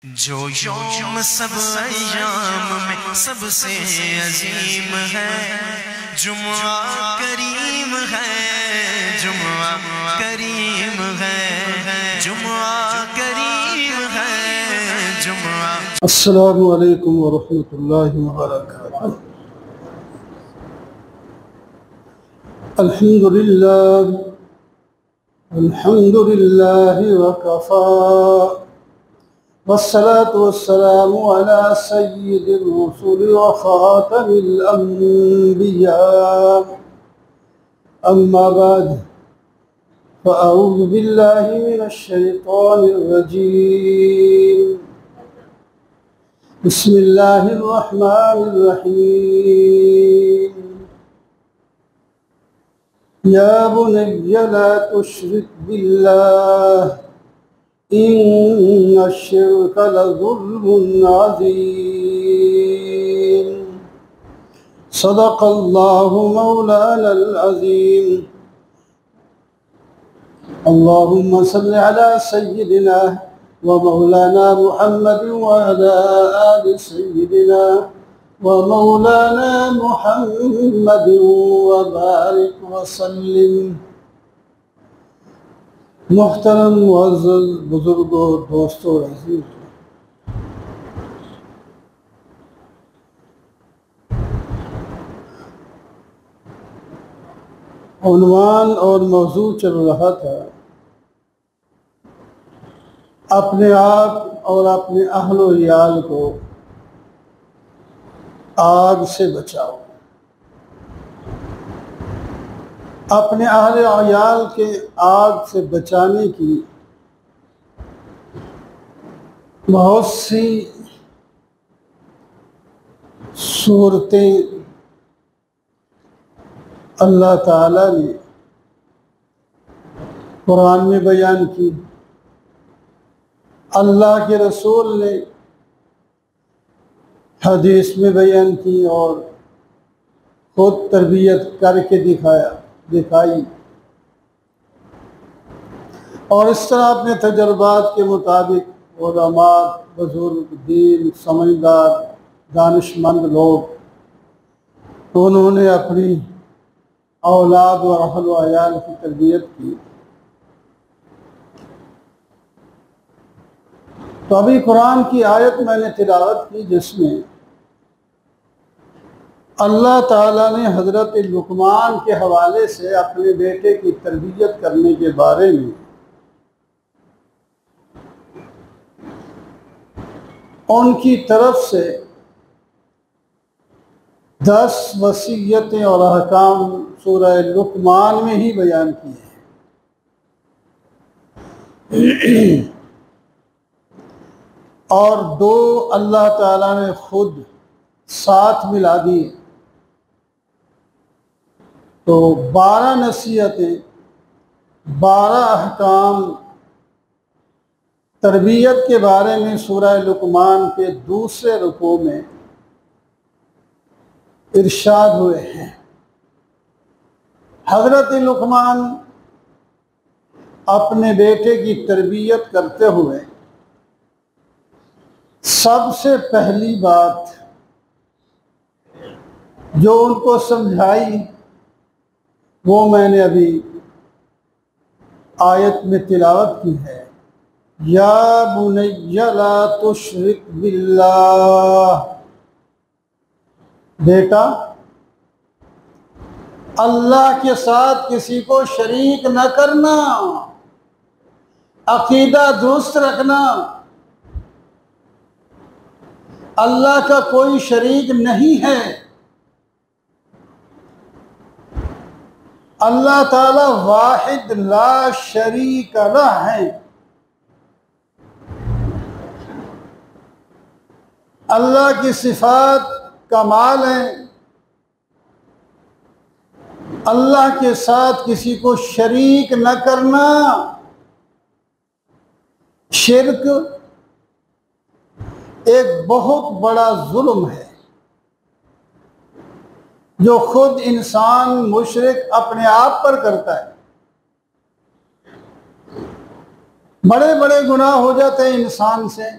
जो यौम सब अय्याम में सबसे अजीम है, जुम्आ करीम है, जुम्आ करीम है, जुम्आ करीम है, जुम्आ। अस्सलामु अलैकुम व रहमतुल्लाहि व बरकातुहू। अल्हम्दुलिल्लाह व कफ़ा वस्सलातु वस्सलामु अला सय्यिदिर रुसुल व ख़ातमिल अंबिया। अम्मा बाद फ़अऊज़ु बिल्लाहि मिनश शैतानिर रजीम। बिस्मिल्लाहिर्रहमानिर्रहीम। या बुनय्या ला तुश्रिक बिल्लाह इन्नश्शिर्क लज़ुल्मुन अज़ीम। सदक़ल्लाहु मौलानल अज़ीम। अल्लाहुम्मा सल्लि अला सय्यिदिना व मौलाना मुहम्मद व अला आलि सय्यिदिना व मौलाना मुहम्मद व बारिक व सल्लिम। मुहतरम मुअज़्ज़ज़ बुजुर्गों, दोस्तों, अज़ीज़, उन्वान और मौजू चल रहा था, अपने आप और अपने अहलो याल को आग से बचाओ। अपने अहले याल के आग से बचाने की बहुत सी सूरतें अल्लाह ताला ने कुरान में बयान की, अल्लाह के रसूल ने हदीस में बयान की और खुद तरबियत करके दिखाई। और इस तरह अपने तजुर्बात के मुताबिक उलमा, बुजुर्ग, दीन समझदार, दानिशमंद लोग, उन्होंने अपनी औलाद और अहल व अयाल की तरबियत की। तो अभी कुरान की आयत मैंने तिलावत की जिसमें अल्लाह ताला ने हज़रत लुक़मान के हवाले से अपने बेटे की तरबियत करने के बारे में उनकी तरफ से 10 वसीयतें और अहकाम सूरह लुक़मान में ही बयान किए हैं और 2 अल्लाह ताला ने खुद साथ मिला दिए। तो 12 नसीहतें, 12 अहकाम तरबियत के बारे में सूरह लुक़मान के दूसरे रुकू में इरशाद हुए हैं। हज़रत लुक़मान अपने बेटे की तरबियत करते हुए सबसे पहली बात जो उनको समझाई वो मैंने अभी आयत में तिलावत की है। या बुनय्या ला तुश्रिक बिल्लाह, बेटा अल्लाह के साथ किसी को शरीक न करना, अकीदा दुरुस्त रखना। अल्लाह का कोई शरीक नहीं है। अल्लाह ताला वाहिद ला शरीक लह है। अल्लाह की सिफात कमाल है। अल्लाह के साथ किसी को शरीक न करना शिर्क एक बहुत बड़ा जुल्म है जो खुद इंसान मुशरिक अपने आप पर करता है। बड़े बड़े गुनाह हो जाते हैं इंसान से,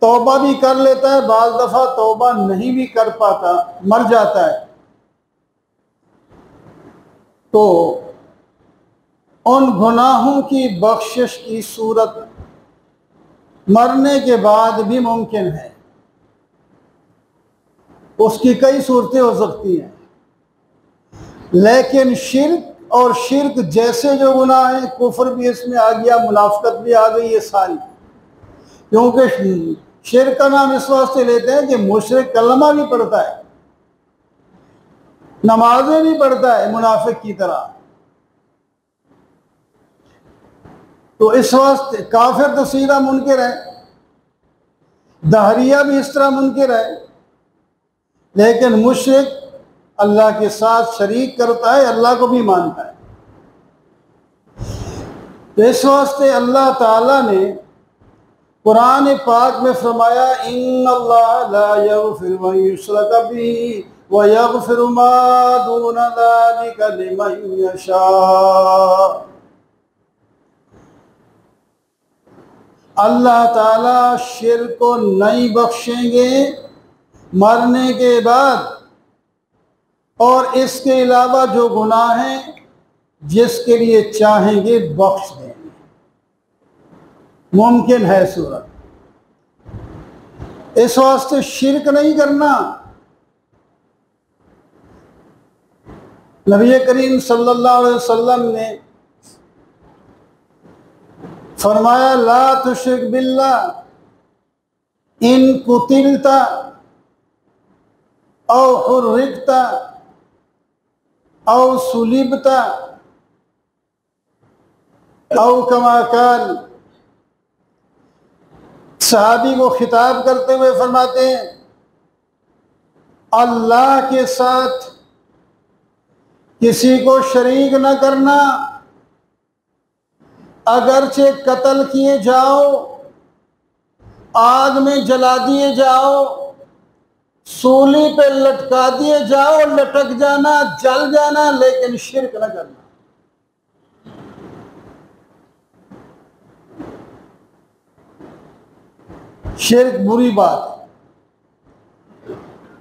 तौबा भी कर लेता है, बाज दफा तौबा नहीं भी कर पाता, मर जाता है, तो उन गुनाहों की बख्शिश की सूरत मरने के बाद भी मुमकिन है। उसकी कई सूरतें हो सकती हैं, लेकिन शिर्क और शिर्क जैसे जो गुनाह हैं, कुफर भी इसमें आ गया, मुनाफिकत भी आ गई, ये सारी, क्योंकि शिर्क का नाम इस वास्ते लेते हैं कि मुशरिक कलमा भी पढ़ता है, नमाजें भी पढ़ता है मुनाफिक की तरह, तो इस वास्ते काफिर तो सीधा मुनकिर है, दहरिया भी इस तरह मुनकिर है, लेकिन मुशरिक अल्लाह के साथ शरीक करता है, अल्लाह को भी मानता है। तो इस वास्ते अल्लाह ताला ने कुरान पाक में फरमाया, इन्नल्लाह ला यगफिरु अन युश्रका बिही व यगफिरु मा दून ज़ालिका लिमन यशा। अल्लाह ताला शिर्क को नहीं बख्शेंगे मरने के बाद, और इसके अलावा जो गुनाह हैं जिसके लिए चाहेंगे बख्श देंगे। मुमकिन है सूरत, इस वास्ते शिर्क नहीं करना। नबी करीम सल्लल्लाहु अलैहि वसल्लम ने फरमाया, ला तुश्रिक बिल्लाह इन कुतिलता औ हुर्रिकता औ सुलिबता औ कमा काल। सहाबी को खिताब करते हुए फरमाते हैं, अल्लाह के साथ किसी को शरीक न करना, अगरचे कत्ल किए जाओ, आग में जला दिए जाओ, सूली पे लटका दिए जाओ, लटक जाना, जल जाना, लेकिन शिर्क न करना। शिर्क बुरी बात है।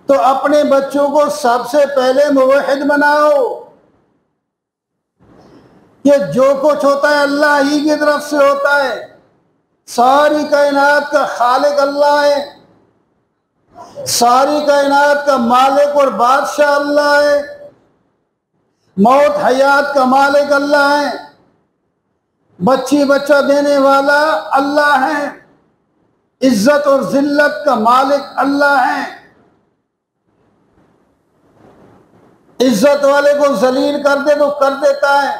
तो अपने बच्चों को सबसे पहले मुवहिद बनाओ कि जो कुछ होता है अल्लाह ही की तरफ से होता है, सारी कायनात का खालिक अल्लाह है, सारी कायनात का मालिक और बादशाह अल्लाह है, मौत हयात का मालिक अल्लाह है, बच्ची बच्चा देने वाला अल्लाह है, इज्जत और जिल्लत का मालिक अल्लाह है। इज्जत वाले को जलील कर दे तो कर देता है,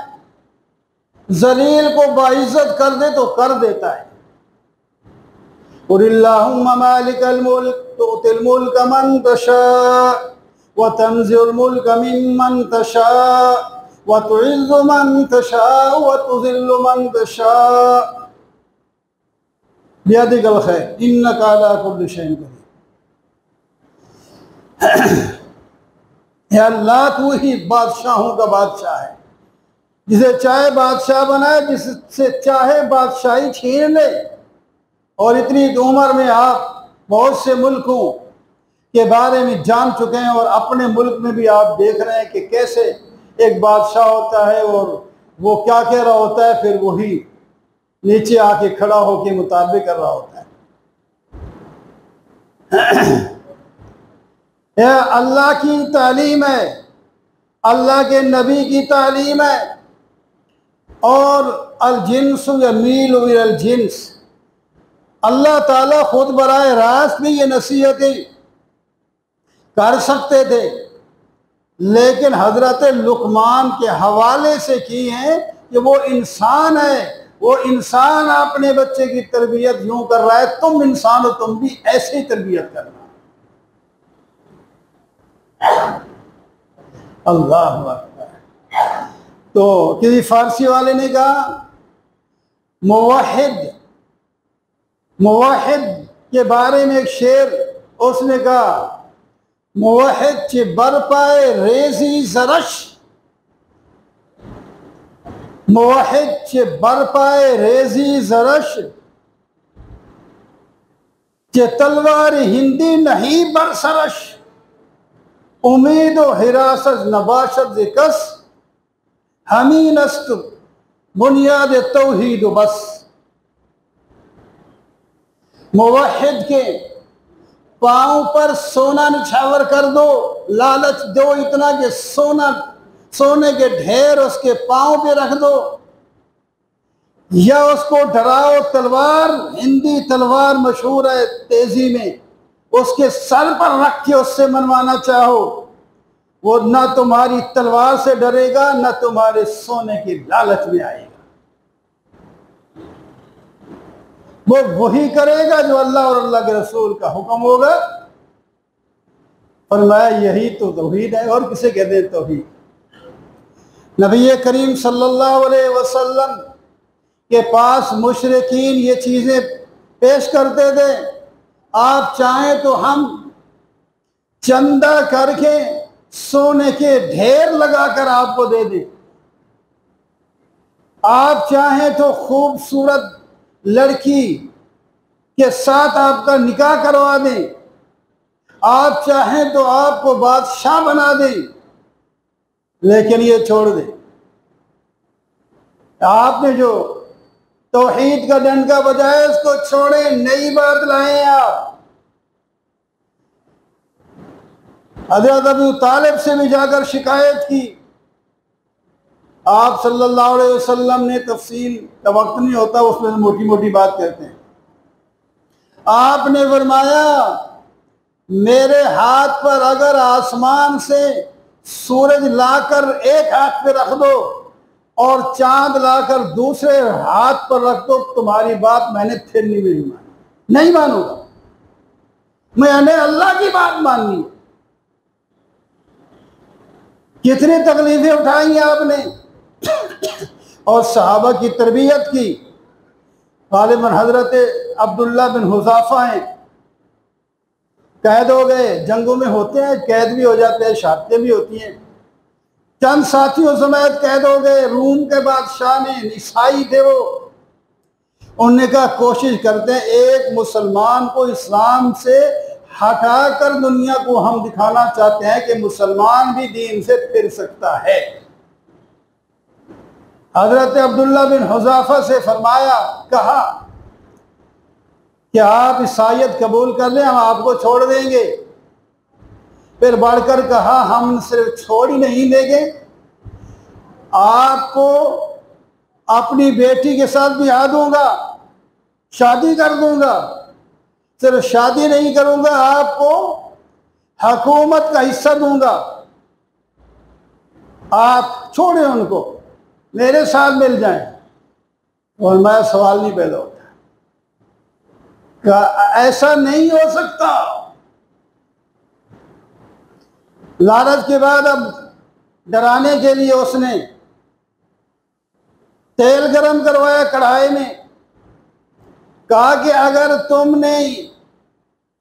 जलील को बाइज्जत कर दे तो कर देता है। कुलिल्लाहुम्मा मालिकल मुल्क तुतिल मुल्क मन तशा व तंज़िउल मुल्क मिम्मन तशा व तुइज़्ज़ु मन तशा व तुज़िल्लु मन तशा बियदिकल खैर इन्नका अला कुल्लि शैइन कदीर। या अल्लाह तू ही बादशाहों का बादशाह है, जिसे चाहे बादशाह बनाए, जिससे चाहे बादशाही छीन ले। और इतनी उम्र में आप बहुत से मुल्कों के बारे में जान चुके हैं, और अपने मुल्क में भी आप देख रहे हैं कि कैसे एक बादशाह होता है और वो क्या कह रहा होता है, फिर वही नीचे आके खड़ा होके मुताबिक कर रहा होता है। यह अल्लाह की तालीम है, अल्लाह के नबी की तालीम है। और अल जिन्स यमीलु इलल जिन्स, अल्लाह ताला खुद बराए रास्त भी ये नसीहतें कर सकते थे, लेकिन हजरत लुकमान के हवाले से की हैं कि वो इंसान है, वो इंसान अपने बच्चे की तरबियत यूं कर रहा है, तुम इंसान हो, तुम भी ऐसे ही तरबियत करना। अल्लाह अकबर। तो किसी फारसी वाले ने कहा, मुवहिद के बारे में एक शेर, उसने कहा, मुवहिद चे बर पाए रेजी जरश, मुवहिद चे बर पाए रेजी जरश, कि तलवार हिंदी नहीं बरसरश, उम्मीद व हिरासत नबाशत कस, हमी नस्त बुनियाद तौहीद बस। मुवहिद के पांव पर सोना निछावर कर दो, लालच दो इतना कि सोने के ढेर उसके पांव पे रख दो, या उसको डराओ तलवार, हिंदी तलवार मशहूर है तेजी में, उसके सर पर रख के उससे मनवाना चाहो, वो ना तुम्हारी तलवार से डरेगा ना तुम्हारे सोने की लालच में आएगा। वो वही करेगा जो अल्लाह और अल्लाह के रसूल का हुक्म होगा। फरमाया यही तो तौहीद है, और किसे कहते हैं तौहीद। नबी करीम सल्लल्लाहु अलैहि वसल्लम के पास मुशरिकीन ये चीजें पेश करते थे, आप चाहें तो हम चंदा करके सोने के ढेर लगाकर आपको दे दें, आप चाहें तो खूबसूरत लड़की के साथ आपका निकाह करवा दें, आप चाहें तो आपको बादशाह बना दें, लेकिन ये छोड़ दें। आपने जो तौहीद का डंका बजाया उसको छोड़े, नई बात लाएं आप। हज़रत अबू तालिब से भी जाकर शिकायत की, आप सल्लल्लाहु अलैहि वसल्लम ने, तफसील का वक्त नहीं होता उसमें मोटी मोटी बात कहते हैं, आपने फरमाया मेरे हाथ पर अगर आसमान से सूरज लाकर एक हाथ पे रख दो और चांद लाकर दूसरे हाथ पर रख दो, तुम्हारी बात मैंने फिर नहीं मानूंगा, मैंने अल्लाह की बात माननी है। कितनी तकलीफें उठाई आपने और सहाबा की तरबियत की। गालिबन हजरत अब्दुल्ला बिन हुज़ाफा हैं, कैद हो गए, जंगों में होते हैं, कैद भी हो जाते हैं, शहादतें भी होती हैं। चंद साथियों समेत कैद हो गए, रूम के बादशाह ने, ईसाई थे वो, उन्होंने कहा कोशिश करते हैं एक मुसलमान को इस्लाम से हटाकर दुनिया को हम दिखाना चाहते हैं कि मुसलमान भी दीन से फिर सकता है। हजरत अब्दुल्ला बिन हुज़ाफा से फरमाया, कहा कि आप ईसाईयत कबूल कर लें, हम आपको छोड़ देंगे। फिर बढ़कर कहा हम सिर्फ छोड़ ही नहीं देंगे, आपको अपनी बेटी के साथ ब्याह दूंगा, शादी कर दूंगा, सिर्फ शादी नहीं करूंगा, आपको हुकूमत का हिस्सा दूंगा, आप छोड़े उनको, मेरे साथ मिल जाएं। और मैं सवाल नहीं पैदा होता, ऐसा नहीं हो सकता। लालच के बाद अब डराने के लिए उसने तेल गरम करवाया कढ़ाई में, कहा कि अगर तुमने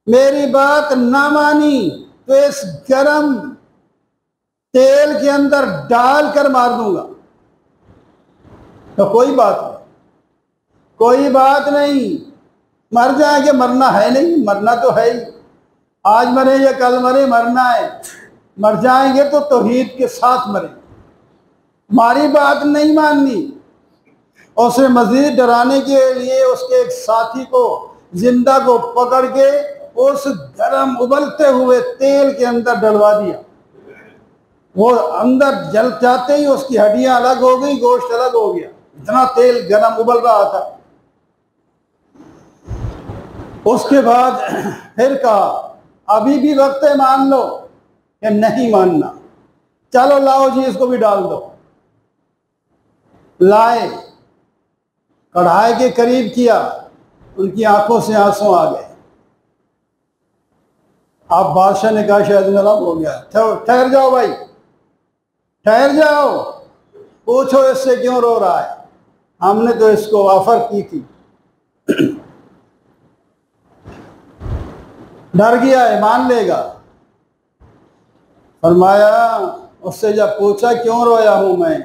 मेरी बात ना मानी तो इस गरम तेल के अंदर डालकर मार दूंगा। तो कोई बात नहीं, मर जाएंगे, मरना है नहीं, मरना तो है ही, आज मरे या कल मरे, मरना है, मर जाएंगे तो तौहीद के साथ मरे, हमारी बात नहीं माननी। और उसे मजीद डराने के लिए उसके एक साथी को, जिंदा को पकड़ के उस गरम उबलते हुए तेल के अंदर डलवा दिया। वो अंदर जल जाते ही उसकी हड्डियां अलग हो गई, गोश्त अलग हो गया, इतना तेल गरम उबल रहा था। उसके बाद फिर कहा अभी भी वक्त है, मान लो, कि नहीं मानना, चलो लाओ जी इसको भी डाल दो। लाए, कढ़ाई के करीब किया, उनकी आंखों से आंसू आ गए। आप बादशाह ने कहा शायद नरम हो गया, ठहर जाओ भाई, ठहर जाओ, पूछो इससे क्यों रो रहा है, हमने तो इसको ऑफर की थी। डर गया है, मान लेगा। फरमाया, उससे जब पूछा क्यों रोया हूं मैं,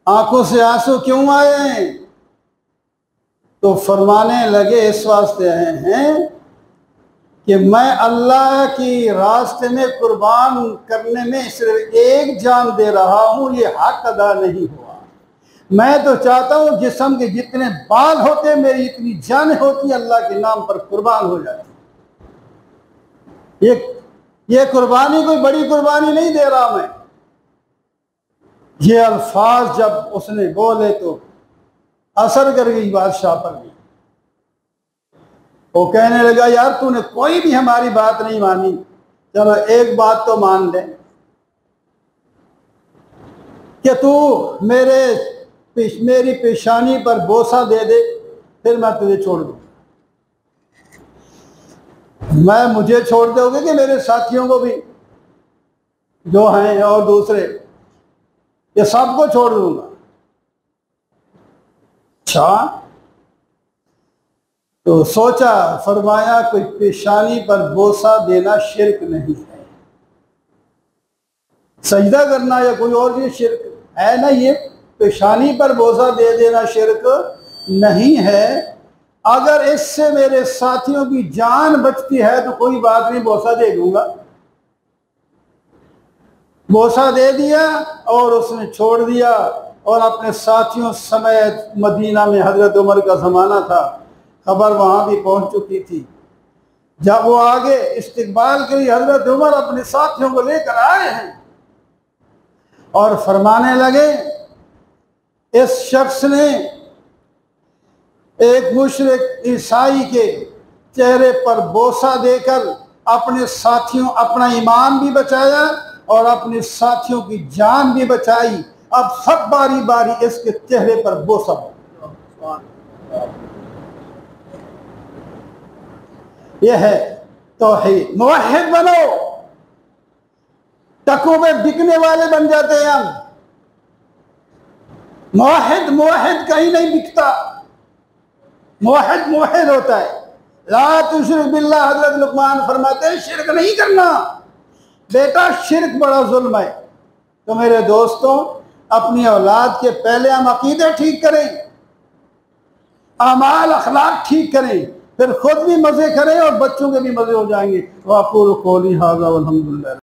आंखों से आंसू क्यों आए हैं, तो फरमाने लगे इस वास्ते आए हैं कि मैं अल्लाह की रास्ते में कुर्बान करने में सिर्फ एक जान दे रहा हूँ, ये हक अदा नहीं हुआ। मैं तो चाहता हूँ जिस्म के जितने बाल होते मेरी इतनी जान होती अल्लाह के नाम पर कुर्बान हो जाती। ये कुर्बानी कोई बड़ी कुर्बानी नहीं दे रहा मैं। ये अल्फाज जब उसने बोले तो असर कर गई बादशाह पर भी। वो कहने लगा यार तूने कोई भी हमारी बात नहीं मानी, चलो एक बात तो मान ले कि तू मेरी पेशानी पर बोसा दे दे, फिर मैं तुझे छोड़ दूँ। मुझे छोड़ दोगे कि मेरे साथियों को भी जो हैं और दूसरे, ये सबको छोड़ दूंगा। अच्छा, तो सोचा, फरमाया कोई पेशानी पर बोसा देना शिर्क नहीं है, सजदा करना या कोई और भी शिर्क है ना, ये पेशानी पर बोसा दे देना शिर्क नहीं है। अगर इससे मेरे साथियों की जान बचती है तो कोई बात नहीं, बोसा दे दूंगा। बोसा दे दिया और उसने छोड़ दिया और अपने साथियों समेत मदीना में हजरत उमर का ज़माना था, खबर वहां भी पहुंच चुकी थी। जब वो आगे इस्तिकबाल के लिए हजरत उमर अपने साथियों को लेकर आए हैं और फरमाने लगे, इस शख्स ने एक मुशरिक ईसाई के चेहरे पर बोसा देकर अपने साथियों, अपना ईमान भी बचाया और अपने साथियों की जान भी बचाई। अब सब बारी बारी इसके चेहरे पर बोसा। यह है तौहीद। मुवहिद बनो, टकों में बिकने वाले बन जाते हैं हम। मुवहिद कहीं नहीं बिकता, मुवहिद होता है। ला तुशरिक बिल्लाह, हज़रत लुक़मान फरमाते हैं शिर्क नहीं करना बेटा, शिर्क बड़ा जुल्म है। तो मेरे दोस्तों, अपनी औलाद के पहले हम अकीदे ठीक करें, अमाल अखलाक ठीक करें, फिर खुद भी मजे करें और बच्चों के भी मजे हो जाएंगे। वाक़ूलु क़ौली हाज़ा वल्हम्दुलिल्लाह।